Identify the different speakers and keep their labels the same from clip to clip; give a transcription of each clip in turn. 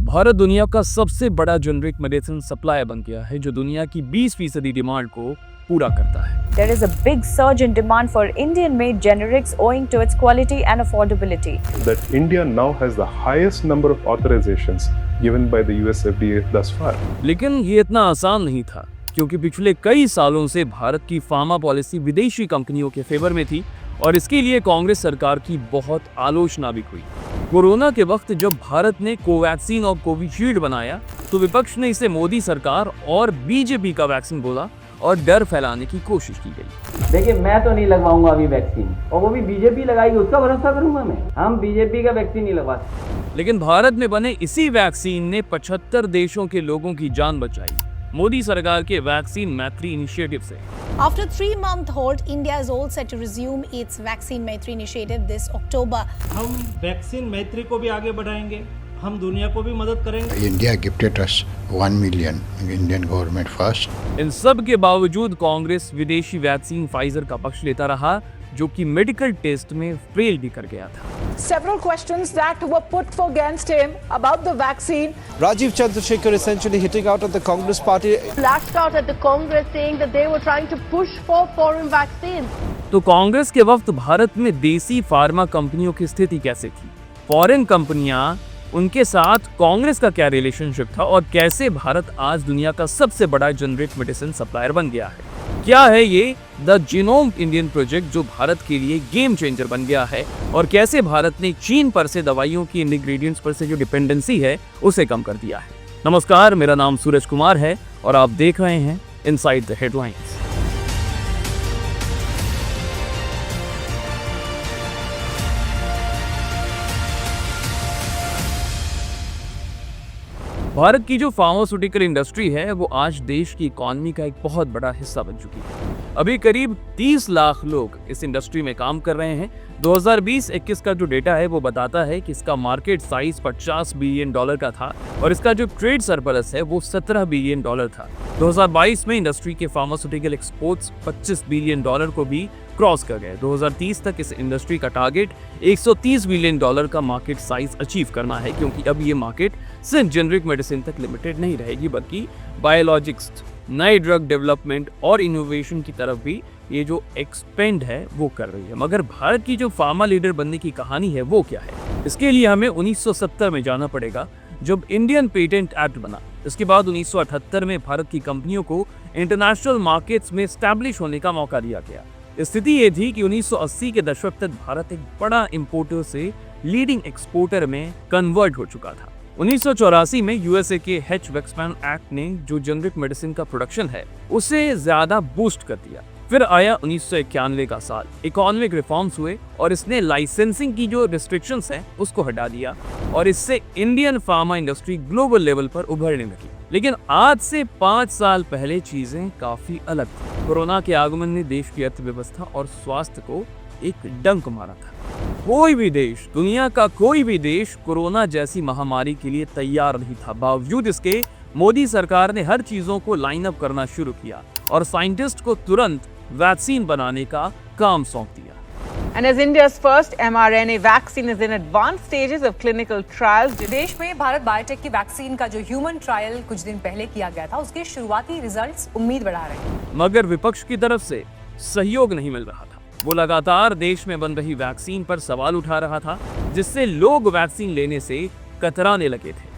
Speaker 1: भारत दुनिया का सबसे बड़ा जेनरिक मेडिसिन सप्लायर बन गया है जो दुनिया की 20% डिमांड को पूरा करता है।
Speaker 2: There is a big surge in demand for Indian-made generics owing to its quality and affordability.
Speaker 3: That India now has the highest number of authorizations given by the US FDA thus far.
Speaker 1: लेकिन ये इतना आसान नहीं था क्योंकि पिछले कई सालों से भारत की फार्मा पॉलिसी विदेशी कंपनियों के फेवर में थी और इसके लिए कांग्रेस सरकार की बहुत आलोचना भी हुई। कोरोना के वक्त जब भारत ने कोवैक्सीन और कोविशील्ड बनाया तो विपक्ष ने इसे मोदी सरकार और बीजेपी का वैक्सीन बोला और डर फैलाने की कोशिश की गई।
Speaker 4: देखिए, मैं तो नहीं लगवाऊंगा अभी वैक्सीन, और वो भी बीजेपी लगाएगी उसका भरोसा करूंगा मैं। हम बीजेपी का वैक्सीन नहीं लगवाते।
Speaker 1: लेकिन भारत में बने इसी वैक्सीन ने 75 देशों के लोगों की जान बचाई मोदी सरकार के वैक्सीन मैत्री इनिशिएटिव से।
Speaker 5: After 3-month hold, India is all set to resume its vaccine Maitri initiative this October.
Speaker 6: हम वैक्सीन मैत्री को भी आगे बढ़ाएंगे, हम दुनिया को भी मदद करेंगे।
Speaker 7: India gifted us 1 million Indian government first.
Speaker 1: इन सब के बावजूद कांग्रेस विदेशी वैक्सीन फाइजर का पक्ष लेता रहा जो कि मेडिकल टेस्ट में फेल भी कर गया था।
Speaker 8: Several questions that were put against him about the vaccine.
Speaker 9: Rajiv Chandrasekhar essentially hitting out at the Congress party.
Speaker 10: Lashed out at the Congress saying that they were trying to push for foreign vaccines.
Speaker 1: तो कांग्रेस के वक्त भारत में देसी pharma कंपनियों की स्थिति कैसे थी? फॉरेन कंपनियां उनके साथ कांग्रेस का क्या रिलेशनशिप था और कैसे भारत आज दुनिया का सबसे बड़ा जेनरिक मेडिसिन सप्लायर बन गया है? क्या है ये द जीनोम इंडियन प्रोजेक्ट जो भारत के लिए गेम चेंजर बन गया है और कैसे भारत ने चीन पर से दवाइयों की इंग्रेडिएंट्स पर से जो डिपेंडेंसी है उसे कम कर दिया है। नमस्कार, मेरा नाम सूरज कुमार है और आप देख रहे हैं इनसाइड द हेडलाइंस। भारत की जो फार्मास्यूटिकल इंडस्ट्री है वो आज देश की इकोनॉमी का एक बहुत बड़ा हिस्सा बन चुकी है। अभी करीब 30 लाख लोग इस इंडस्ट्री में काम कर रहे हैं। 2020-21 का जो डेटा है वो बताता है कि इसका मार्केट साइज $50 बिलियन का था और इसका जो ट्रेड सरप्लस है वो $17 बिलियन था। 2022 में इंडस्ट्री के फार्मास्यूटिकल एक्सपोर्ट्स $25 बिलियन को भी क्रॉस कर गए। 2030 तक इस इंडस्ट्री का टारगेट $130 बिलियन का मार्केट साइज अचीव करना है क्योंकि अब ये मार्केट सिर्फ जेनरिक मेडिसिन तक लिमिटेड नहीं रहेगी बल्कि बायोलॉजिक्स, नए ड्रग डेवलपमेंट और इनोवेशन की तरफ भी ये जो एक्सपेंड है वो कर रही है। मगर भारत की जो फार्मा लीडर बनने की कहानी है वो क्या है? इसके लिए हमें 1970 में जाना पड़ेगा जब इंडियन पेटेंट एक्ट बना। इसके बाद 1978 में भारत की कंपनियों को इंटरनेशनल मार्केट्स में एस्टैब्लिश होने का मौका दिया गया। स्थिति ये थी कि 1980 के दशक तक भारत एक बड़ा इंपोर्टर से लीडिंग एक्सपोर्टर में कन्वर्ट हो चुका था। 1984 में यूएसए के हेच-वेक्समैन एक्ट ने जो जेनरिक मेडिसिन का प्रोडक्शन है उसे ज्यादा बूस्ट कर दिया। फिर आया 1991 का साल, इकोनॉमिक रिफॉर्म्स हुए और इसने लाइसेंसिंग की जो रिस्ट्रिक्शंस हैं उसको हटा दिया और इससे Indian pharma industry global level पर उभरने लगी। लेकिन आज से 5 साल पहले चीजें काफी अलग थी। कोरोना के आगमन ने देश की अर्थव्यवस्था और स्वास्थ्य को एक डंक मारा था। कोई भी देश, दुनिया का कोई भी देश कोरोना जैसी महामारी के लिए तैयार नहीं था। बावजूद इसके मोदी सरकार ने हर चीजों को लाइन अप करना शुरू किया और साइंटिस्ट को तुरंत वैक्सीन बनाने का काम सौंप दिया।
Speaker 8: And as India's first mRNA vaccine is in advanced stages of clinical trials.
Speaker 11: देश में भारत बायोटेक की वैक्सीन का जो ह्यूमन ट्रायल कुछ दिन पहले किया गया था उसके शुरुआती रिजल्ट्स उम्मीद बढ़ा रहे हैं।
Speaker 1: मगर विपक्ष की तरफ से सहयोग नहीं मिल रहा था। वो लगातार देश में बन रही वैक्सीन पर सवाल उठा रहा था जिससे लोग वैक्सीन लेने से कतराने लगे थे।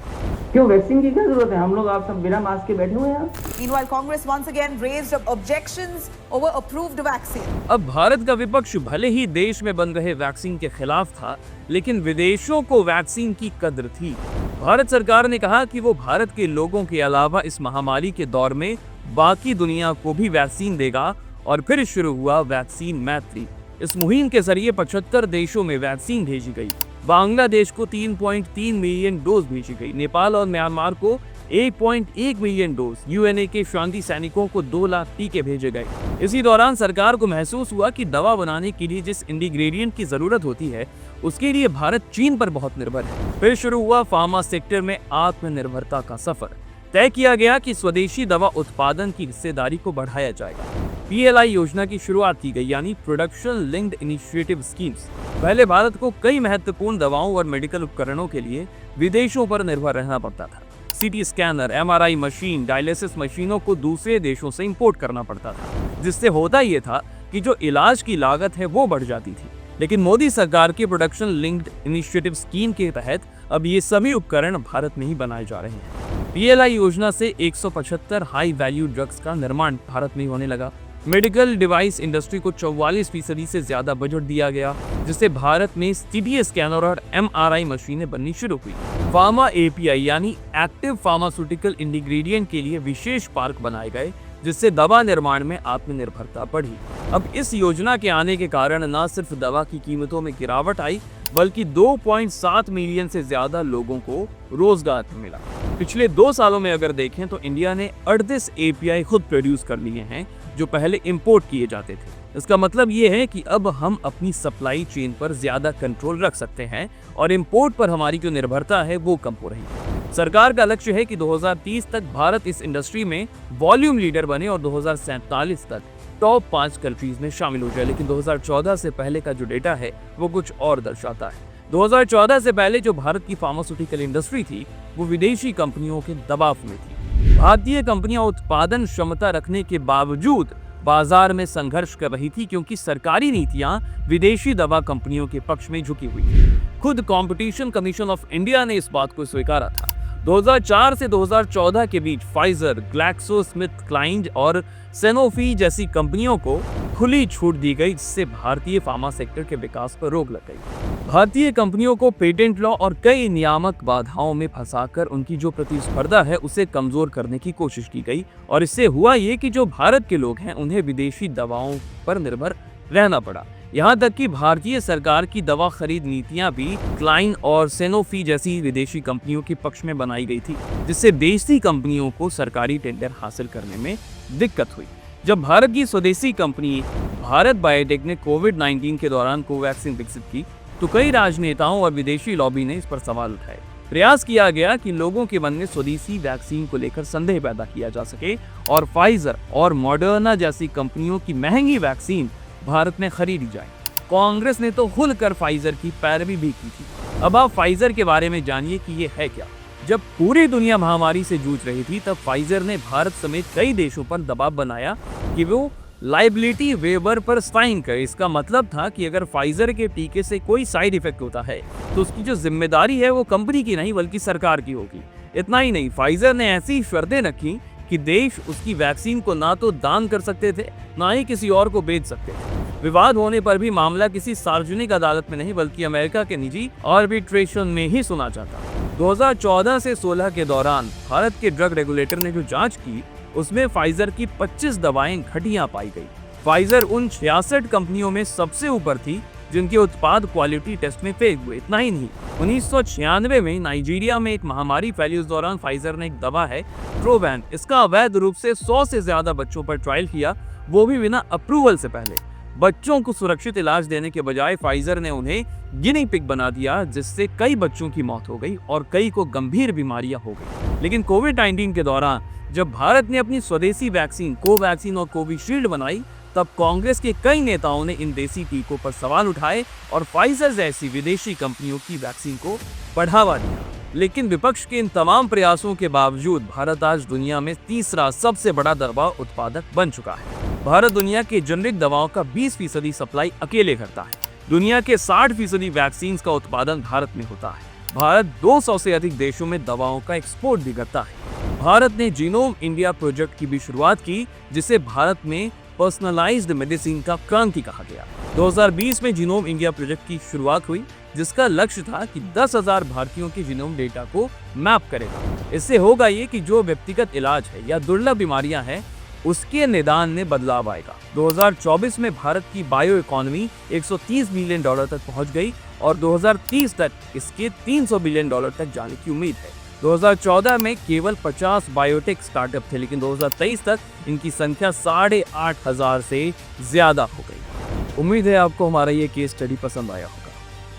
Speaker 4: क्यों वैक्सीन की क्या जरूरत है? हम लोग आप सब बिना मास्क के बैठे हुए हैं।
Speaker 11: Meanwhile, Congress once again raised objections over approved vaccine.
Speaker 1: अब भारत का विपक्ष भले ही देश में बन रहे वैक्सीन के खिलाफ था लेकिन विदेशों को वैक्सीन की कद्र थी। भारत सरकार ने कहा कि वो भारत के लोगों के अलावा इस महामारी के दौर में बाकी दुनिया को भी वैक्सीन देगा और फिर शुरू हुआ वैक्सीन मैत्री। इस मुहिम के जरिए 75 देशों में वैक्सीन भेजी गई। बांग्लादेश को 3.3 मिलियन डोज भेजी गई। नेपाल और म्यांमार को 1.1 मिलियन डोज, यूएनए के शांति सैनिकों को 2 लाख टीके भेजे गए। इसी दौरान सरकार को महसूस हुआ कि दवा बनाने के लिए जिस इंग्रेडिएंट की जरूरत होती है उसके लिए भारत चीन पर बहुत निर्भर है। फिर शुरू हुआ फार्मा सेक्टर में आत्मनिर्भरता का सफर। तय किया गया कि स्वदेशी दवा उत्पादन की हिस्सेदारी को बढ़ाया जाएगा। पीएलआई योजना की शुरुआत की गई, यानी प्रोडक्शन लिंक्ड इनिशिएटिव स्कीम्स। पहले भारत को कई महत्वपूर्ण दवाओं और मेडिकल उपकरणों के लिए विदेशों पर निर्भर रहना पड़ता था। सीटी स्कैनर, एमआरआई मशीन, डायलिसिस मशीनों को दूसरे देशों से इंपोर्ट करना पड़ता था, जिससे होता ये था कि जो इलाज की लागत है वो बढ़ जाती थी। लेकिन मोदी सरकार के प्रोडक्शन लिंक्ड इनिशिएटिव स्कीम के तहत अब ये सभी उपकरण भारत में ही बनाए जा रहे हैं। पीएलआई योजना से 175 हाई वैल्यू ड्रग्स का निर्माण भारत में होने लगा। मेडिकल डिवाइस इंडस्ट्री को 44% से ज्यादा बजट दिया गया, जिससे भारत में सीटी स्कैनर और एमआरआई मशीनें बननी शुरू हुई। फार्मा एपीआई यानी एक्टिव फार्मास्यूटिकल इंग्रेडिएंट के लिए विशेष पार्क बनाए गए, जिससे दवा निर्माण में आत्मनिर्भरता बढ़ी। अब इस योजना के आने के कारण न सिर्फ दवा की कीमतों में गिरावट आई, बल्कि 2.7 मिलियन से ज्यादा लोगों को रोजगार मिला। पिछले 2 सालों में अगर देखें तो इंडिया ने 38 एपीआई खुद प्रोड्यूस कर लिए हैं, जो पहले इंपोर्ट किए जाते थे। इसका मतलब ये है कि अब हम अपनी सप्लाई चेन पर ज्यादा कंट्रोल रख सकते हैं और इंपोर्ट पर हमारी जो निर्भरता है वो कम हो रही है। सरकार का लक्ष्य है कि 2030 तक भारत इस इंडस्ट्री में वॉल्यूम लीडर बने और 2047 तक टॉप 5 कंट्रीज में शामिल हो जाए। लेकिन 2014 से पहले का जो डेटा है वो कुछ और दर्शाता है। 2014 से पहले जो भारत की फार्मास्यूटिकल इंडस्ट्री थी वो विदेशी कंपनियों के दबाव में थी। भारतीय कंपनियां उत्पादन क्षमता रखने के बावजूद बाजार में संघर्ष कर रही थी, क्योंकि सरकारी नीतियां विदेशी दवा कंपनियों के पक्ष में झुकी हुई थी। खुद कंपटीशन कमीशन ऑफ इंडिया ने इस बात को स्वीकारा था। 2004 से 2014 के बीच फाइजर, ग्लैक्सोस्मिथक्लाइन और सैनोफी जैसी कंपनियों को खुली छूट दी गई, जिससे भारतीय फार्मा सेक्टर के विकास पर रोक लग गई। भारतीय कंपनियों को पेटेंट लॉ और कई नियामक बाधाओं में फंसाकर उनकी जो प्रतिस्पर्धा है उसे कमजोर करने की कोशिश की गई, और इससे हुआ ये कि जो भारत के लोग हैं उन्हें विदेशी दवाओं पर निर्भर रहना पड़ा। यहाँ तक कि भारतीय सरकार की दवा खरीद नीतियां भी क्लाइन और सैनोफी जैसी विदेशी कंपनियों के पक्ष में बनाई गई थी, जिससे देशी कंपनियों को सरकारी टेंडर हासिल करने में दिक्कत हुई। जब भारत की स्वदेशी कंपनी भारत बायोटेक ने कोविड-19 के दौरान कोवैक्सीन विकसित की, तो कई राजनेताओं और विदेशी लॉबी ने इस पर सवाल उठाए। प्रयास किया गया कि लोगों के मन में स्वदेशी वैक्सीन को लेकर संदेह पैदा किया जा सके और फाइजर और मॉडर्ना जैसी कंपनियों की महंगी वैक्सीन भारत में खरीदी जाए। कांग्रेस ने तो खुलकर फाइजर की पैरवी भी की थी। अब आप फाइजर के बारे में जानिए कि ये है क्या। जब पूरी दुनिया महामारी से जूझ रही थी, तब फाइजर ने भारत समेत कई देशों पर दबाव बनाया कि वो लायबिलिटी वेवर पर साइन करे। इसका मतलब था कि अगर फाइजर के टीके से कोई साइड इफेक्ट होता है तो उसकी जो जिम्मेदारी है वो कंपनी की नहीं बल्कि सरकार की होगी। इतना ही नहीं, फाइजर ने ऐसी शर्तें रखी कि देश उसकी वैक्सीन को ना तो दान कर सकते थे, ना ही किसी और को बेच सकते थे। विवाद होने पर भी मामला किसी सार्वजनिक अदालत में नहीं बल्कि अमेरिका के निजी आर्बिट्रेशन में ही सुना जाता। 2014 से 16 के दौरान भारत के ड्रग रेगुलेटर ने जो जांच की, उसमें फाइजर की 25 दवाएं घटिया पाई गई। फाइजर उन 66 कंपनियों में सबसे ऊपर थी जिनके उत्पाद क्वालिटी टेस्ट में फेल हुए। इतना ही नहीं, 1996 में नाइजीरिया में एक महामारी फैली, उस दौरान फाइजर ने एक दवा है ट्रोवैन, इसका अवैध रूप से 100 से ज्यादा बच्चों पर ट्रायल किया, वो भी बिना अप्रूवल से पहले। बच्चों को सुरक्षित इलाज देने के बजाय फाइजर ने उन्हें गिनी पिग बना दिया, जिससे कई बच्चों की मौत हो गई और कई को गंभीर बीमारियां हो गई। लेकिन कोविड-19 के दौरान जब भारत ने अपनी स्वदेशी वैक्सीन कोवैक्सीन और कोविशील्ड बनाई, तब कांग्रेस के कई नेताओं ने इन देसी टीकों पर सवाल उठाए और फाइजर जैसी विदेशी कंपनियों की वैक्सीन को बढ़ावा दिया। लेकिन विपक्ष के इन तमाम प्रयासों के बावजूद भारत आज दुनिया में तीसरा सबसे बड़ा दवा उत्पादक बन चुका है। भारत दुनिया के जेनरिक दवाओं का 20% सप्लाई अकेले करता है। दुनिया के 60% वैक्सीन का उत्पादन भारत में होता है। भारत 200 से अधिक देशों में दवाओं का एक्सपोर्ट भी करता है। भारत ने जीनोम इंडिया प्रोजेक्ट की भी शुरुआत की, जिसे भारत में पर्सनलाइज्ड मेडिसिन का क्रांति कहा गया। 2020 में जीनोम इंडिया प्रोजेक्ट की शुरुआत हुई, जिसका लक्ष्य था कि 10,000 भारतीयों के जीनोम डेटा को मैप करेगा। इससे होगा ये कि जो व्यक्तिगत इलाज है या दुर्लभ बीमारियां हैं, उसके निदान में बदलाव आएगा। 2024 में भारत की बायो इकोनॉमी $130 बिलियन तक पहुंच गई और 2030 तक इसके $300 बिलियन तक जाने की उम्मीद है। 2014 में केवल 50 बायोटेक स्टार्टअप थे, लेकिन 2023 तक इनकी संख्या 8,500 से ज्यादा हो गई। उम्मीद है आपको हमारा ये केस स्टडी पसंद आया होगा।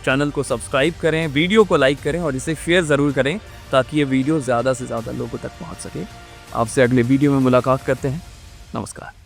Speaker 1: चैनल को सब्सक्राइब करें, वीडियो को लाइक करें और इसे शेयर जरूर करें ताकि ये वीडियो ज्यादा से ज्यादा लोगों तक पहुंच सके। आपसे अगले वीडियो में मुलाकात करते हैं। नमस्कार।